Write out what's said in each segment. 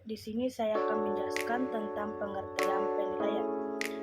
Di sini saya akan menjelaskan tentang pengertian penilaian.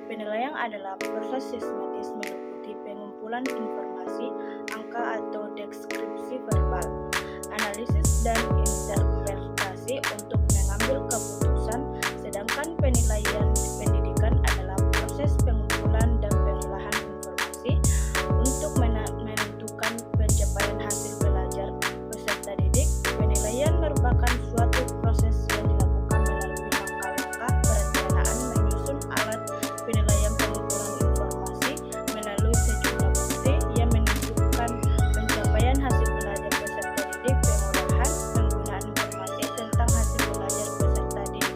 Penilaian adalah proses sistematis meliputi pengumpulan informasi, angka atau deskripsi verbal, analisis dan interpretasi untuk mengambil keputusan, sedangkan penilaian pendidikan adalah proses pengumpulan dan pengolahan informasi untuk menentukan pencapaian hasil belajar peserta didik. Penilaian merupakan suatu proses yang dilakukan melalui langkah-langkah perencanaan menyusun alat penilaian pengumpulan informasi melalui sejumlah bukti yang menunjukkan pencapaian hasil belajar peserta didik, pengolahan penggunaan informasi tentang hasil belajar peserta didik.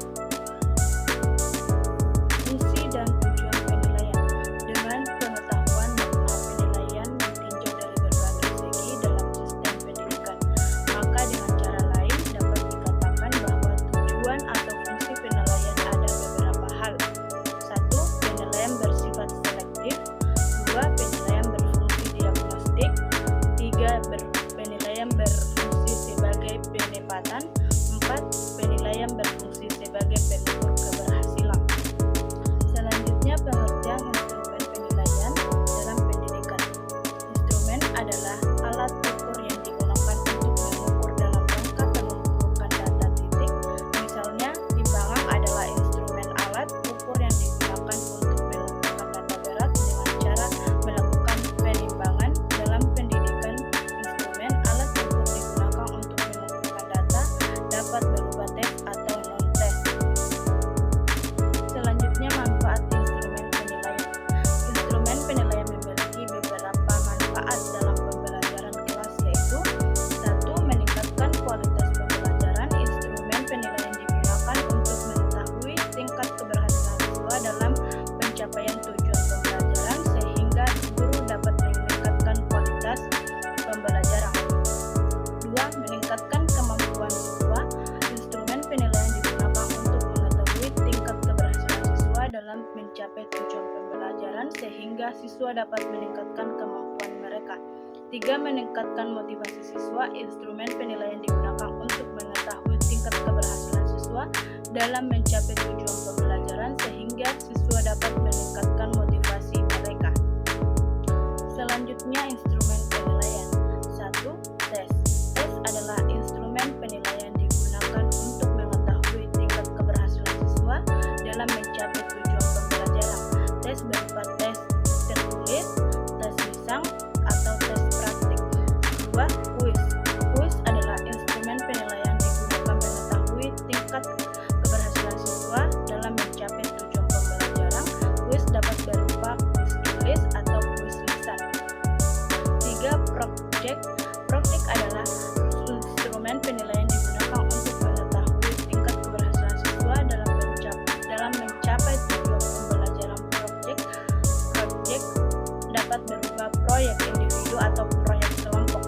Fungsi dan tujuan penilaian. Dengan pengetahuan makna penilaian ditinjau dari berbagai segi dalam sistem pendidikan, maka dengan cara lain dapat dikatakan bahwa tujuan atau fungsi penilaian ada beberapa hal. 1. Penilaian bersifat selektif. 2. Penilaian berfungsi diagnostik. 3. Penilaian berfungsi sebagai penempatan. 4. Penilaian berfungsi sebagai pengukur keberhasilan. Selanjutnya, pengertian instrumen penilaian dalam pendidikan. Instrumen adalah alat ukur yang digunakan untuk mengukur dalam rangka penumpukan data titik. Misalnya, timbangan adalah instrumen alat ukur yang digunakan untuk menumpukan data berat dengan cara melakukan penimbangan. Dalam pendidikan, instrumen alat ukur digunakan untuk menumpukan data dapat berupa tes atau non-tes. Selanjutnya, manfaat instrumen penilaian. Instrumen penilaian memiliki beberapa manfaat dalam pembelajaran kelas, yaitu 1. Meningkatkan kualitas pembelajaran. Instrumen penilaian digunakan untuk mengetahui tingkat keberhasilan siswa dalam pencapaian tujuan pembelajaran sehingga guru dapat meningkatkan kualitas pembelajaran. 2. Meningkatkan kemampuan siswa. Instrumen penilaian digunakan untuk mengetahui tingkat keberhasilan siswa dalam mencapai tujuan pembelajaran sehingga siswa dapat meningkatkan kemampuan mereka. 3. Meningkatkan motivasi siswa. Instrumen penilaian digunakan untuk mengetahui tingkat keberhasilan siswa dalam mencapai tujuan pembelajaran sehingga siswa dapat meningkatkan motivasi mereka. Selanjutnya, instrumen penilaian. 1. Tes. Tes adalah instrumen penilaian digunakan untuk mengetahui tingkat keberhasilan siswa dalam mencapai tujuan pembelajaran. Tes berupa tes tertulis, tes lisan, atau tes praktik. 2. Kuis. Kuis adalah instrumen penilaian digunakan mengetahui tingkat keberhasilan siswa dalam mencapai tujuan pembelajaran. Kuis dapat berupa kuis tulis atau kuis lisan. 3. Project. Project adalah instrumen penilaian digunakan untuk mengetahui tingkat keberhasilan siswa dalam mencapai tujuan pembelajaran. Project dapat berupa proyek individu atau proyek kelompok.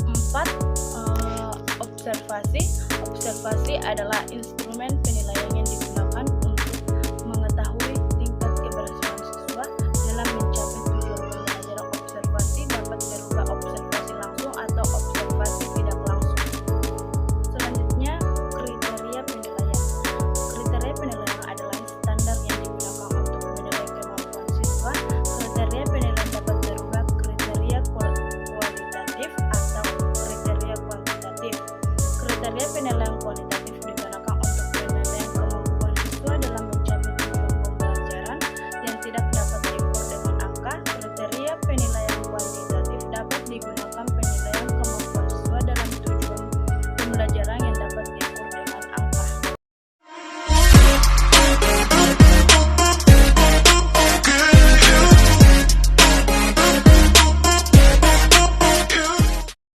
4. Observasi. Observasi adalah instrumen penilaian yang digunakan untuk mengetahui tingkat keberhasilan siswa dalam mencapai tujuan pembelajaran. Observasi dapat berupa observasi langsung atau observasi tidak langsung. Selanjutnya, kriteria penilaian. Kriteria penilaian adalah standar yang digunakan untuk menilai kemampuan siswa. Kriteria penilaian dapat berupa kriteria kualitatif atau kriteria kuantitatif. Kriteria penilaian kualitatif